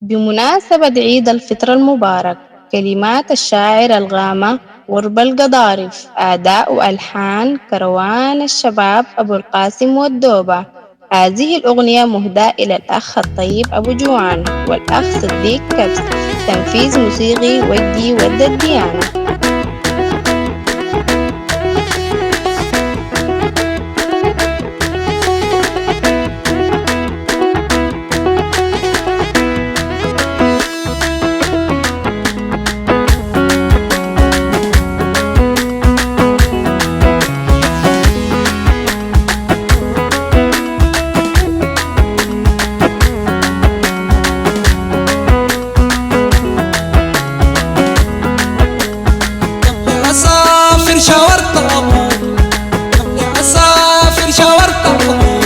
بمناسبة عيد الفطر المبارك، كلمات الشاعر الغامة غرب القضارف، أداء وألحان كروان الشباب أبو القاسم والدوبة. هذه الأغنية مهداة إلى الأخ الطيب أبو جوعان والأخ صديق كبس، تنفيذ موسيقي وجدي ود الديانة. شاورت أبوه قبل أسافر شاورت أبوه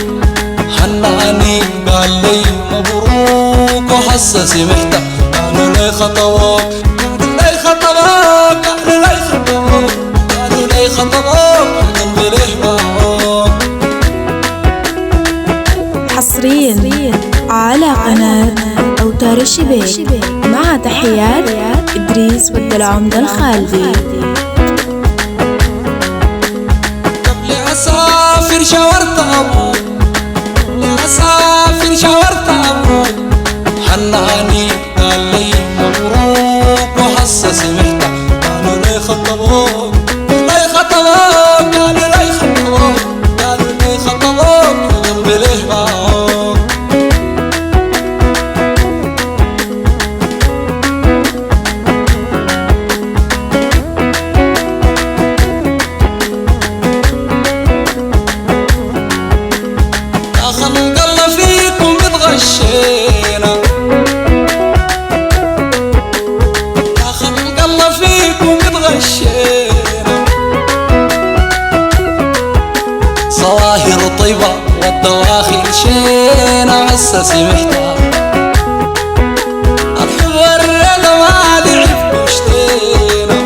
حناني قال لي مبروك وحسسي محتاج قالوا لي خطوات قالوا لي خطوات قالوا لي خطوات قالوا لي خطوات قلبي ليه معاك. حصريا على قناة أوتار الشبيك مع تحيات إدريس ود العمدة الخالدي. أسافر شاورت أبوه أسافر شاورت أبوه حناني قال لي مبروك وحسسي محتاج قالوا لي خطبوك لي خطبوك قالوا لي خطبوك قالوا لي خطبوك قلبي ليه معاك. غشينا يا خلق الله فيكم اتغشينا ظواهر طيبة والدواخل شينا عساسي محتاج الحب والرضا ما لعب كشتينا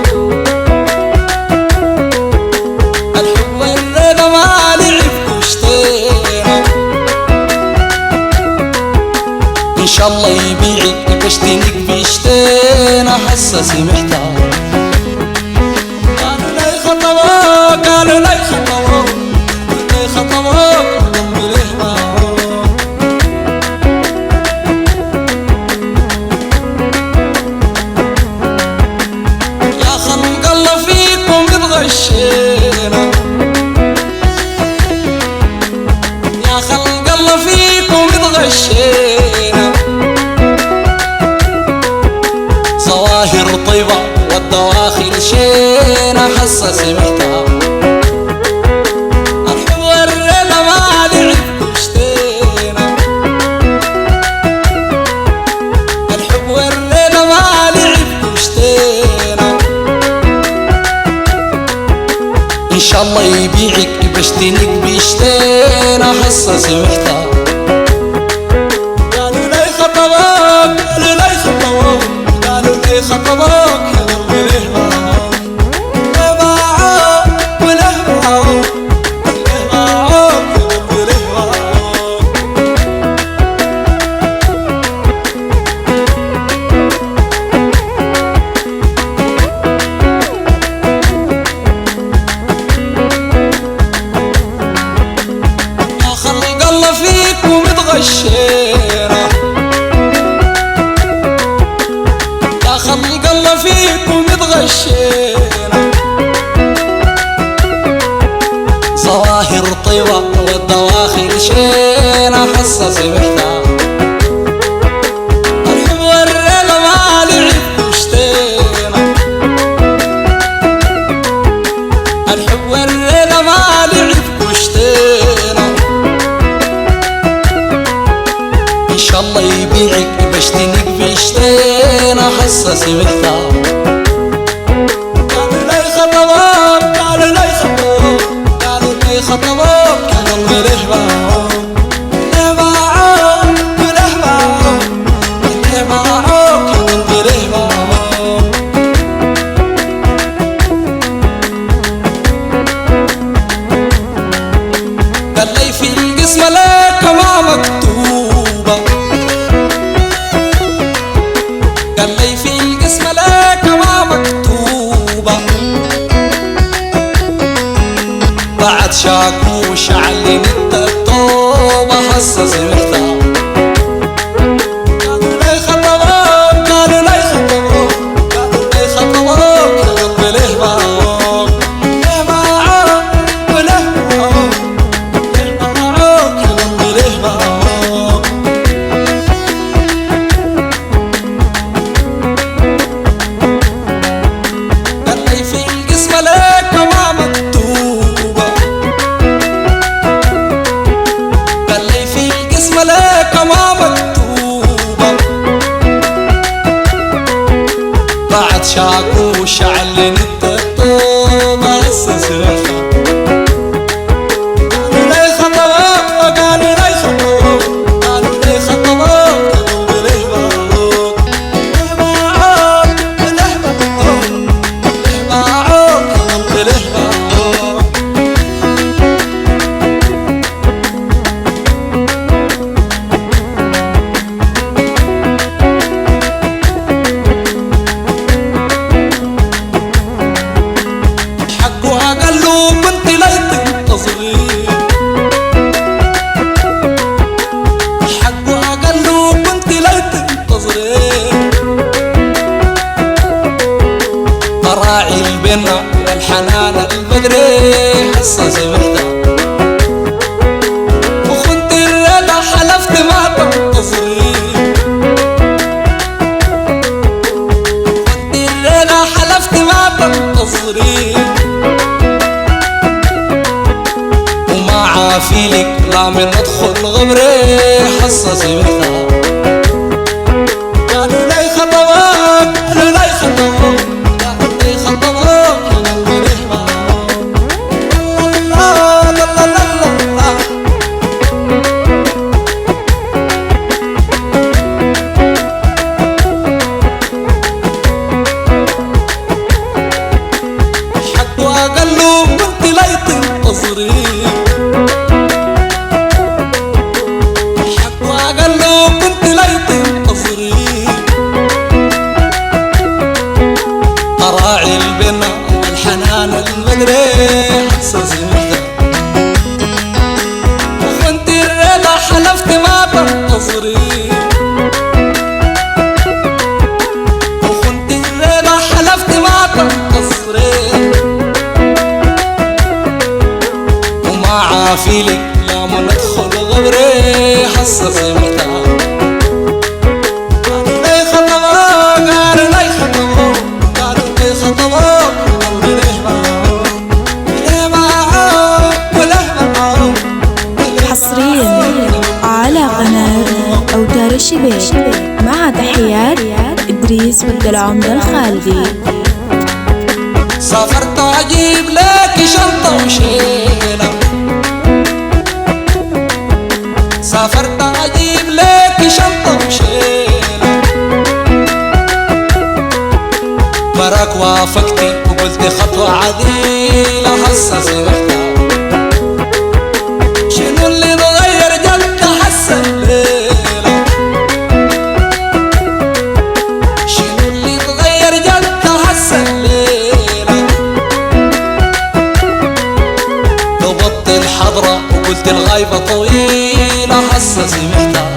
الحب والرضا ما لعب كشتينا إن شاء الله يبيعك بشتينك بيشتينا حساسي محتاج قالوا لي خطوات قالوا لي خطوات قالوا لي خطوات قلبي ليه معاك. يا خلق الله فيكم اتغشينا يا خلق الله فيكم اتغشينا ظواهر طيبة والدواخل شينا حساسي محتاج الحب والرضا ما لعب كشتينا الحب والرضا ما لعب كشتينا إن شاء الله يبيعك بشتينك بيشتينا حساسي محتاج قالوا لي خطوات قالوا لي خطوات قالوا لي خطوات قلبي ليه معاك ليه معاك وليه معاك ليه معاك قلبي ليه معاك. يا خلق الله فيكم اتغشينا يا خلق الله فيكم اتغشينا ظواهر طيبة والدواخل شينا حساسي محتاج الحب والرضا ما لعب كشتينا الحب والرضا ما لعب كشتينا إن شاء الله يبيعك بشتينك بيشتينا حساسي محتاج قالوا لي خطوات قالوا لي خطوات قالوا لي خطوات قلبي ليه معاك ليه معاك ليه معاك ليه معاك قلبي ليه معاك. قال لي في القسمة لك ما مكتوبة شاكو شعلن التطوب هسه سمعتها قالوا لي خطوات قالوا لي خطوات قالوا لي خطوات قالوا لي باعوك ليه باعوك ليه باعوك ليه باعوك قالوا ليه باعوك راعي البنا والحنان البدري هسه سمعتها وخنت الرضا حلفت ما تنتظري خنت الرضا حلفت ما تنتظري وما عافيلك لا من ادخل غبري هسه سمعتها قالوا لي خطوات قالوا لي خطوات راعي البنا والحنان المدري هسه سمعتها وخنت الرضا حلفت ما تنتظري وخنت الرضا حلفت ما تنتظري وما عافيلك لا من ادخل غبري هسه سمعتها قالوا لي خطوات قالوا لي خطوات حصريا على قناة أوتار الشباب مع تحيات إدريس والعمدة الخالدي. سافرت أجيب لك شنطة وشيلة سافرت أجيب لك شنطة وشيلة براك وافقتي وقلت خطوة عديلة هسه سمعتها شنو اللي اتغير جد هسه الليلة شنو اللي اتغير جد هسه الليلة ضبطت الحضرة وقلت الغايبة طويلة هسه سمعتها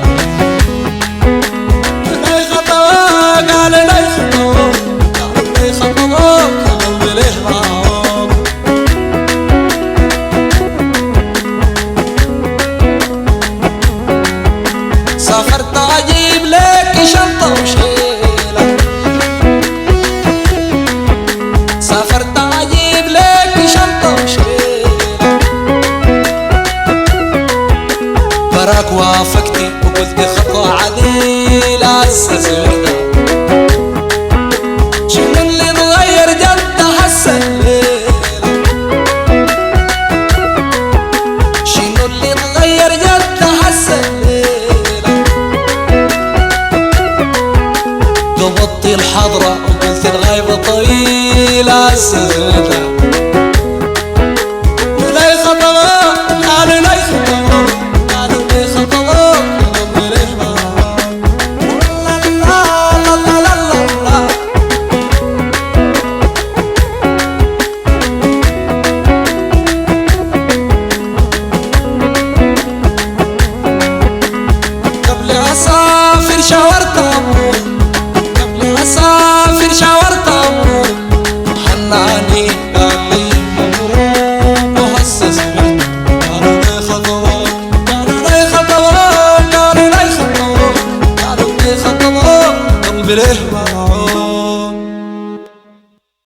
لي خطوات قالوا لي خطوات قالوا لي خطوات قالوا لي باعوك سافرت اجيب لك شنطة وشيلة سافرت اجيب لك شنطة وشيلة براك وافقتي وقلت خطوة عديلة هسه سمعتها شنو اللي اتغير جد هسه الليلة شنو اللي اتغير جد هسه الليلة ضبطت الحضرة وقلت الغايبة طويلة هسه سمعتها لي خطوات قالوا لي خطوات قالوا لي خطوات قالوا لي باعوك لا لا لا لا لا قبل أسافر شاورت أبوك قبل أسافر شاورت أبوك حناني قال لي مبروك وهسه سمعت قالوا لي خطوات قالوا لي خطوات قالوا لي خطوات قالوا لي خطوات قلبي ليه